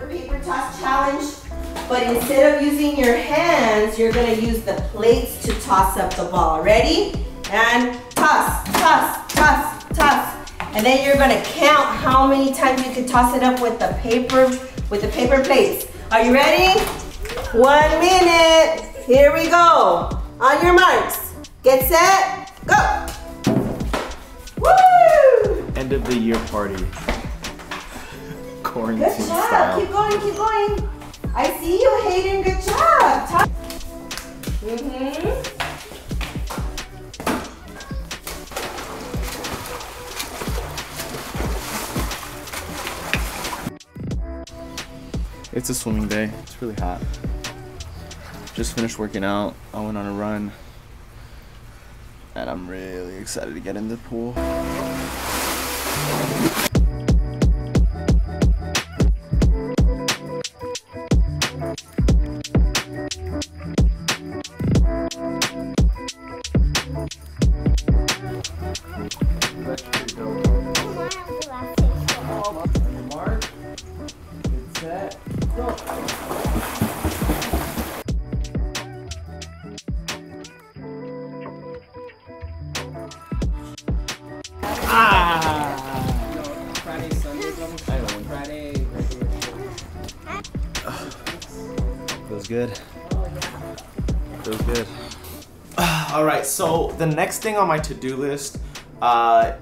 paper toss challenge, but instead of using your hands, you're gonna use the plates to toss up the ball. Ready? And toss, toss, toss, toss. And then you're gonna count how many times you can toss it up with the paper plates. Are you ready? 1 minute. Here we go. On your marks. Get set, go. Woo! End of the year party. Quarantine Good job. style. Keep going, keep going. I see you, Hayden. Good job. It's a swimming day. It's really hot. Just finished working out. I went on a run. And I'm really excited to get in the pool. Friday, Sunday, Friday. Feels good. Feels good. Alright, so the next thing on my to-do list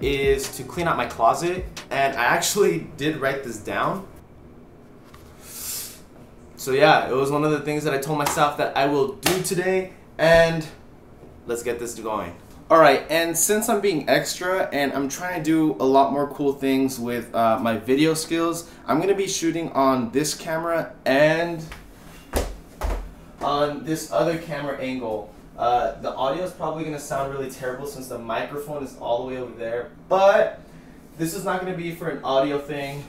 is to clean out my closet, and I actually did write this down. So yeah, it was one of the things that I told myself that I will do today, and let's get this going. Alright, and since I'm being extra and I'm trying to do a lot more cool things with my video skills, I'm going to be shooting on this camera and on this other camera angle. The audio is probably going to sound really terrible since the microphone is all the way over there, but this is not going to be for an audio thing.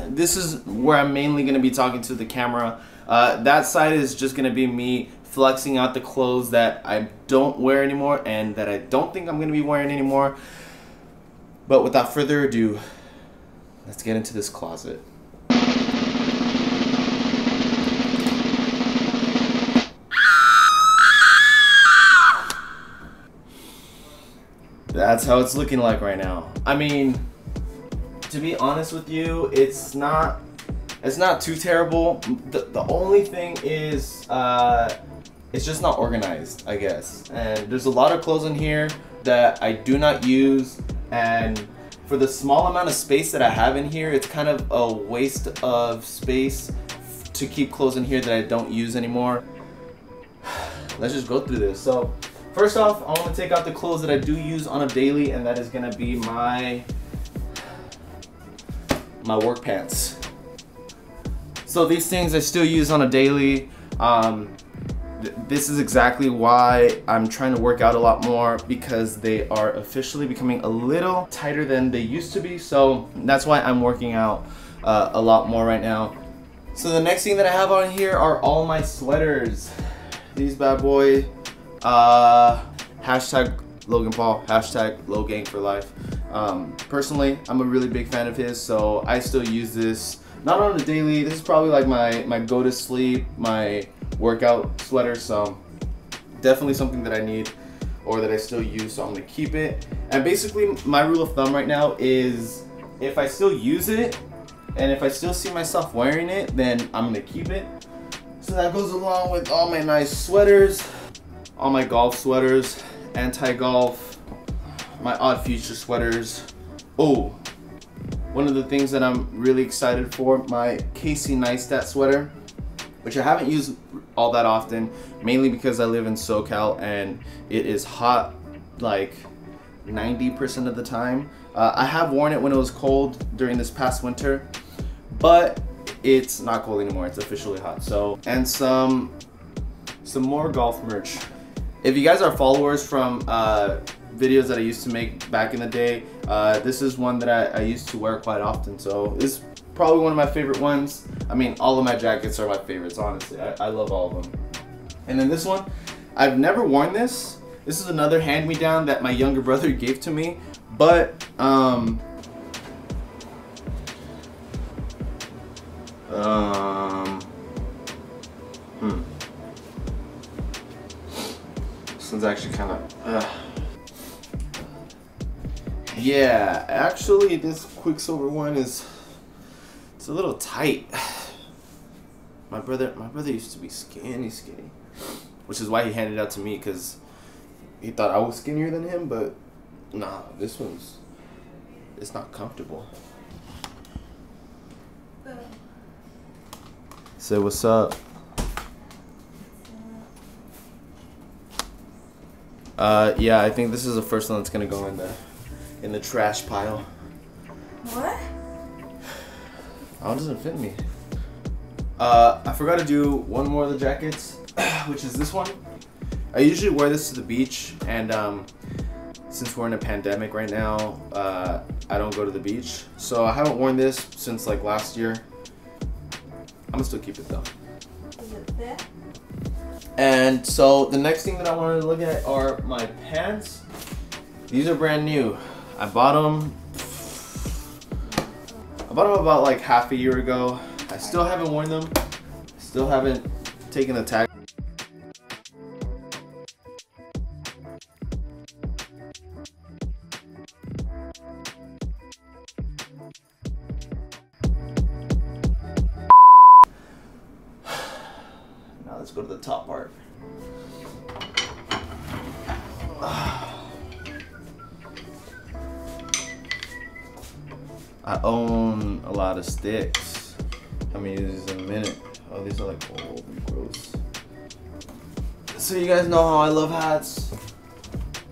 This is where I'm mainly going to be talking to the camera. That side is just going to be me flexing out the clothes that I don't wear anymore and that I don't think I'm going to be wearing anymore. But without further ado, let's get into this closet. That's how it's looking like right now. I mean, to be honest with you, it's not too terrible. The only thing is it's just not organized, I guess. And there's a lot of clothes in here that I do not use, and for the small amount of space that I have in here, it's kind of a waste of space to keep clothes in here that I don't use anymore. Let's just go through this. So first off, I want to take out the clothes that I do use on a daily, and that is going to be my work pants. So these things I still use on a daily. This is exactly why I'm trying to work out a lot more, because they are officially becoming a little tighter than they used to be. So that's why I'm working out a lot more right now. So the next thing that I have on here are all my sweaters. These bad boy, hashtag Logan Paul, hashtag Logang for life. Personally, I'm a really big fan of his, so I still use this. Not on a daily. This is probably like my go to sleep, my workout sweater, so definitely something that I need or that I still use, so I'm gonna keep it. And basically my rule of thumb right now is if I still use it and if I still see myself wearing it, then I'm gonna keep it. So that goes along with all my nice sweaters, all my golf sweaters, anti-golf, my Odd Future sweaters. Oh, one of the things that I'm really excited for, my Neistat sweater, which I haven't used all that often, mainly because I live in SoCal and it is hot like 90% of the time. I have worn it when it was cold during this past winter, but it's not cold anymore. It's officially hot. So, and some more golf merch. If you guys are followers from videos that I used to make back in the day, this is one that I used to wear quite often, so it's probably one of my favorite ones. I mean, all of my jackets are my favorites, honestly. I love all of them. And then this one, I've never worn this. This is another hand-me-down that my younger brother gave to me, but This one's actually kind of. Yeah, actually, this Quicksilver one it's a little tight. My brother used to be skinny, which is why he handed it out to me, because he thought I was skinnier than him. But nah, this one's it's not comfortable. Say what's up. Yeah, I think this is the first one that's gonna go in the trash pile. What? Oh, it doesn't fit me. I forgot to do one more of the jackets, which is this one. I usually wear this to the beach, and since we're in a pandemic right now, I don't go to the beach. So I haven't worn this since like last year. I'm gonna still keep it though. Is it thick? And so the next thing that I wanted to look at are my pants. These are brand new. I bought them about like half a year ago. I still haven't worn them. Still haven't taken the tag. Now let's go to the top part. I own a lot of sticks. How many of these in a minute? Oh, these are like, oh, gross. So you guys know how I love hats.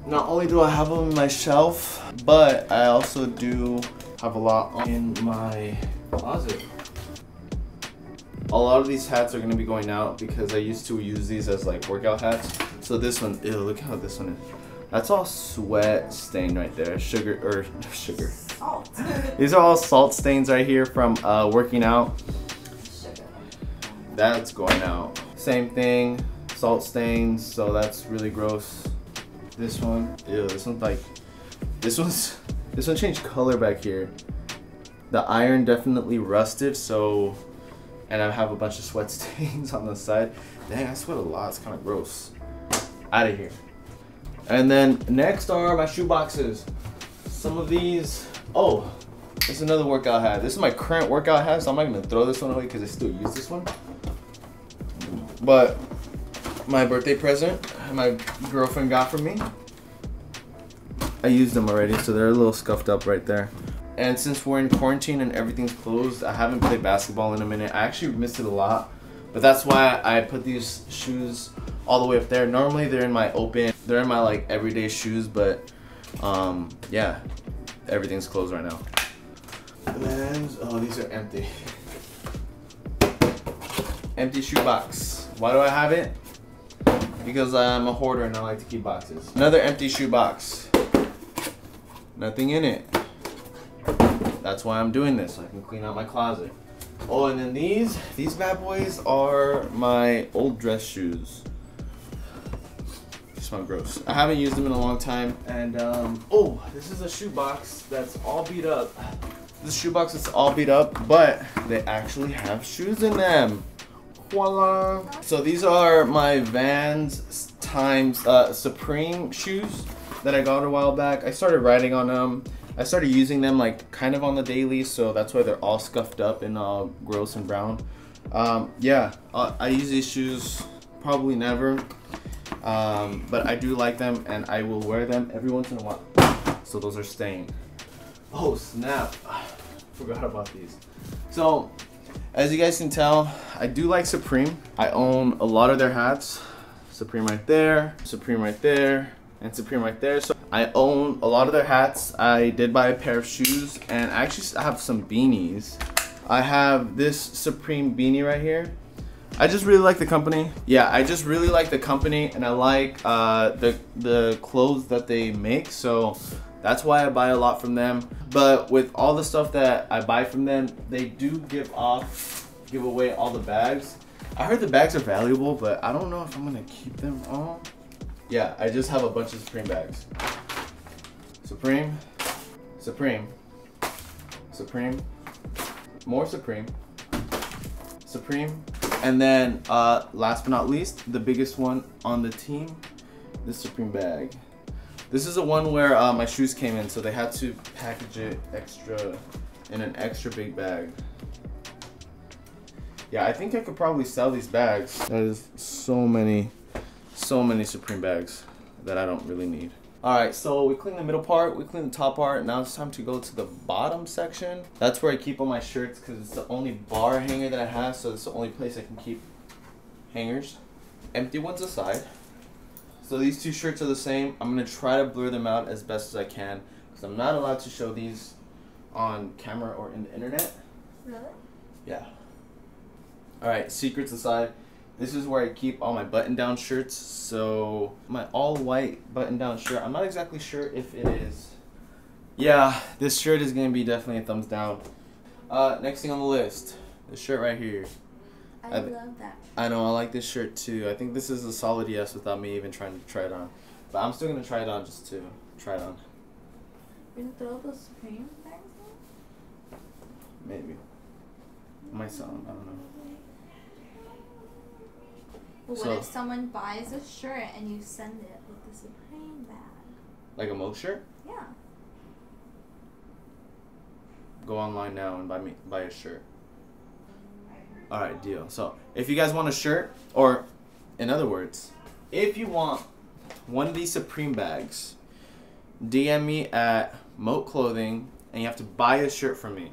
Not only do I have them in my shelf, but I also do have a lot in my closet. A lot of these hats are gonna be going out because I used to use these as like workout hats. So this one, ew, look how this one is. That's all sweat stained right there. Sugar. Salt. These are all salt stains right here from working out. Sugar. That's going out. Same thing, salt stains, so that's really gross. This one, ew, this one changed color back here. The iron definitely rusted, so, and I have a bunch of sweat stains on the side. Dang, I sweat a lot, it's kind of gross. Out of here. And then next are my shoe boxes. Some of these, oh, this is another workout hat. This is my current workout hat, so I'm not gonna throw this one away because I still use this one. But my birthday present, my girlfriend got for me. I used them already, so they're a little scuffed up right there. And since we're in quarantine and everything's closed, I haven't played basketball in a minute. I actually missed it a lot, but that's why I put these shoes all the way up there. Normally they're in my like everyday shoes, but yeah, everything's closed right now. And oh, these are empty. Empty shoe box. Why do I have it? Because I'm a hoarder and I like to keep boxes. Another empty shoe box. Nothing in it. That's why I'm doing this, so I can clean out my closet. Oh, and then these bad boys are my old dress shoes. They smell gross. I haven't used them in a long time. And oh, this is a shoe box that's all beat up. This shoe box is all beat up, but they actually have shoes in them. Voila. So these are my Vans times Supreme shoes that I got a while back. I started riding on them. I started using them like kind of on the daily, so that's why they're all scuffed up and all gross and brown. Yeah, I use these shoes probably never, but I do like them and I will wear them every once in a while. So those are staying. Oh snap, forgot about these. So as you guys can tell, I do like Supreme. I own a lot of their hats. Supreme right there, Supreme right there, and Supreme right there. So I own a lot of their hats. I did buy a pair of shoes, and I actually have some beanies. I have this Supreme beanie right here. I just really like the company. Yeah, I just really like the company, and I like the clothes that they make. So that's why I buy a lot from them. But with all the stuff that I buy from them, they do give away all the bags. I heard the bags are valuable, but I don't know if I'm gonna keep them all. Yeah, I just have a bunch of Supreme bags. Supreme, Supreme, Supreme, more Supreme, Supreme. And then last but not least, the biggest one on the team, the Supreme bag. This is the one where my shoes came in, so they had to package it extra in an extra big bag. Yeah, I think I could probably sell these bags. There's so many Supreme bags that I don't really need. All right, so we cleaned the middle part, we cleaned the top part. Now it's time to go to the bottom section. That's where I keep all my shirts because it's the only bar hanger that I have, so it's the only place I can keep hangers. Empty ones aside. So these two shirts are the same. I'm gonna try to blur them out as best as I can because I'm not allowed to show these on camera or in the internet. Really? Yeah. All right, secrets aside. This is where I keep all my button-down shirts. So my all-white button-down shirt, I'm not exactly sure if it is. Yeah, this shirt is gonna be definitely a thumbs down. Next thing on the list, this shirt right here. I love that. I know, I like this shirt too. I think this is a solid yes without me even trying to try it on. But I'm still gonna try it on just to try it on. You're gonna throw those Supreme bags on? Maybe. Might sell them, I don't know. But what if someone buys a shirt and you send it with the Supreme bag? Like a Mo shirt? Yeah. Go online now and buy a shirt. Alright, deal. So, if you guys want a shirt, or in other words, if you want one of these Supreme bags, DM me at Moat Clothing and you have to buy a shirt from me.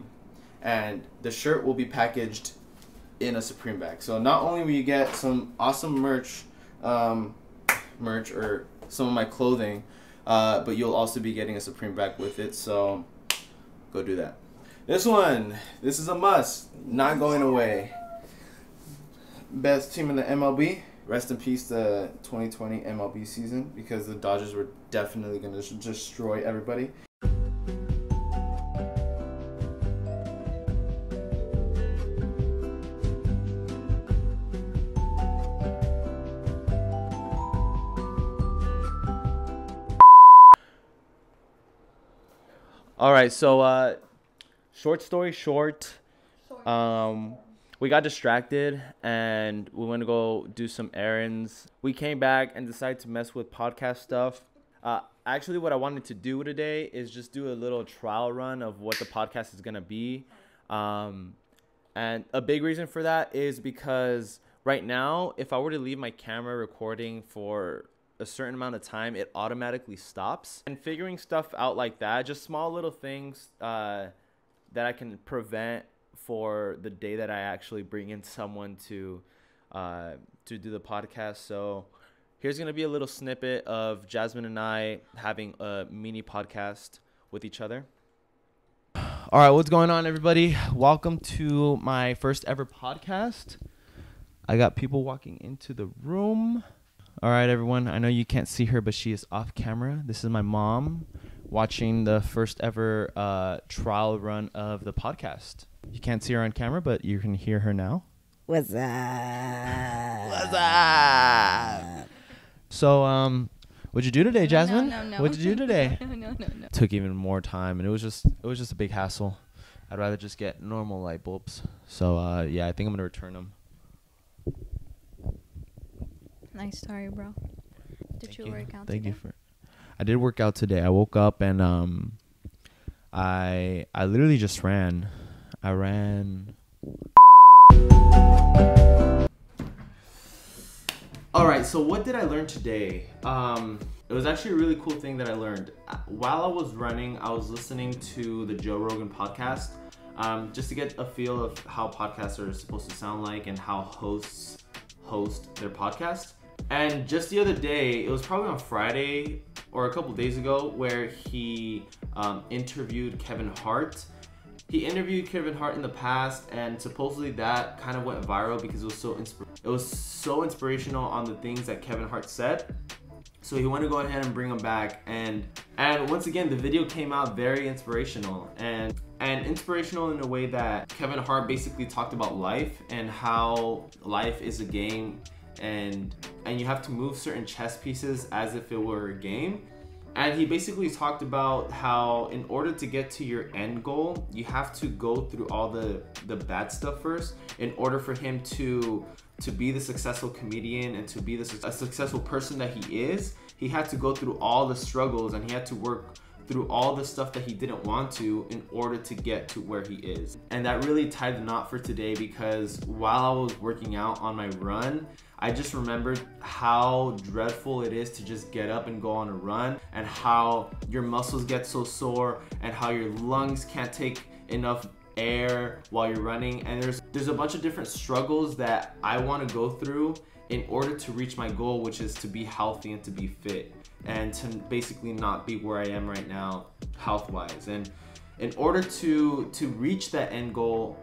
And the shirt will be packaged in a Supreme bag. So not only will you get some awesome merch or some of my clothing, but you'll also be getting a Supreme bag with it. So go do that. This is a must. Not going away. Best team in the MLB. Rest in peace the 2020 MLB season because the Dodgers were definitely going to destroy everybody. All right, so short story short, we got distracted and we went to go do some errands. We came back and decided to mess with podcast stuff. Actually, what I wanted to do today is just do a little trial run of what the podcast is gonna be. And a big reason for that is because right now, if I were to leave my camera recording for a certain amount of time, it automatically stops. And figuring stuff out like that, just small little things that I can prevent for the day that I actually bring in someone to do the podcast. So here's gonna be a little snippet of Jasmine and I having a mini podcast with each other. All right, what's going on, everybody? Welcome to my first ever podcast. I got people walking into the room. All right, everyone. I know you can't see her, but she is off camera. This is my mom watching the first ever trial run of the podcast. You can't see her on camera, but you can hear her now. What's up? What's up? So, what'd you do today, Jasmine? No. What'd you do today? No. Took even more time, and it was just a big hassle. I'd rather just get normal light bulbs. So, yeah, I think I'm gonna return them. Nice story, bro. Did you work out Thank today? you. I did work out today. I woke up and I literally just ran. I ran. All right, so what did I learn today? It was actually a really cool thing that I learned. While I was running, I was listening to the Joe Rogan podcast, just to get a feel of how podcasts are supposed to sound like and how hosts host their podcast. And just the other day, it was probably on Friday or a couple days ago, where he interviewed Kevin Hart. He interviewed Kevin Hart in the past, and supposedly that kind of went viral because it was so inspirational on the things that Kevin Hart said. So he wanted to go ahead and bring him back, and once again, the video came out very inspirational and inspirational in a way that Kevin Hart basically talked about life and how life is a game, and you have to move certain chess pieces as if it were a game. And he basically talked about how in order to get to your end goal, you have to go through all the bad stuff first in order for him to be the successful comedian and to be a successful person that he is. He had to go through all the struggles and he had to work through all the stuff that he didn't want to in order to get to where he is. And that really tied the knot for today, because while I was working out on my run, I just remembered how dreadful it is to just get up and go on a run, and how your muscles get so sore and how your lungs can't take enough air while you're running. And there's a bunch of different struggles that I want to go through in order to reach my goal, which is to be healthy and to be fit and to basically not be where I am right now health-wise. And in order to reach that end goal,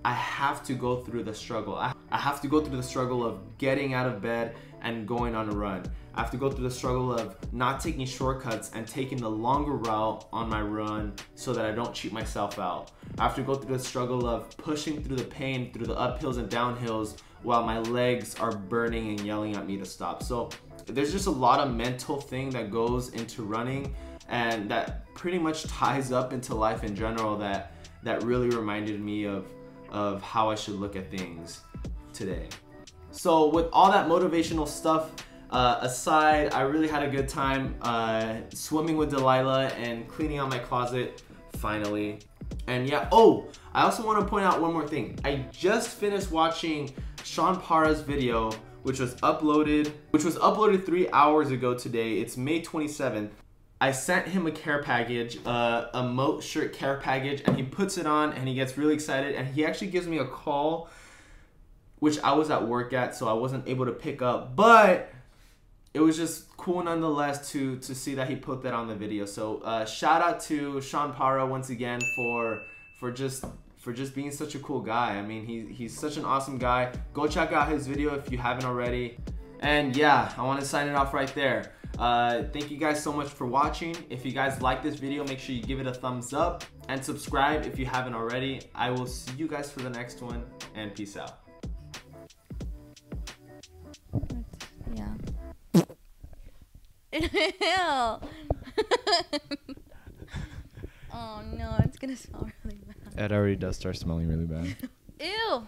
I have to go through the struggle. I have to go through the struggle of getting out of bed and going on a run. I have to go through the struggle of not taking shortcuts and taking the longer route on my run so that I don't cheat myself out. I have to go through the struggle of pushing through the pain, through the uphills and downhills while my legs are burning and yelling at me to stop. So there's just a lot of mental thing that goes into running, and that pretty much ties up into life in general, that really reminded me of how I should look at things today. So with all that motivational stuff aside, I really had a good time swimming with Delilah and cleaning out my closet finally. And yeah, oh, I also want to point out one more thing. I just finished watching Sean Parra's video, which was uploaded 3 hours ago today. It's May 27th. I sent him a care package, a Moat shirt care package, and he puts it on and he gets really excited, and he actually gives me a call, which I was at work at, so I wasn't able to pick up, but it was just cool nonetheless to see that he put that on the video. So shout out to Sean Parra once again for just being such a cool guy. I mean, he's such an awesome guy. Go check out his video if you haven't already. And yeah, I want to sign it off right there. Thank you guys so much for watching. If you guys like this video, make sure you give it a thumbs up and subscribe if you haven't already. I will see you guys for the next one, and peace out. Yeah. Oh no, it's gonna smell really bad. It already does start smelling really bad. Ew.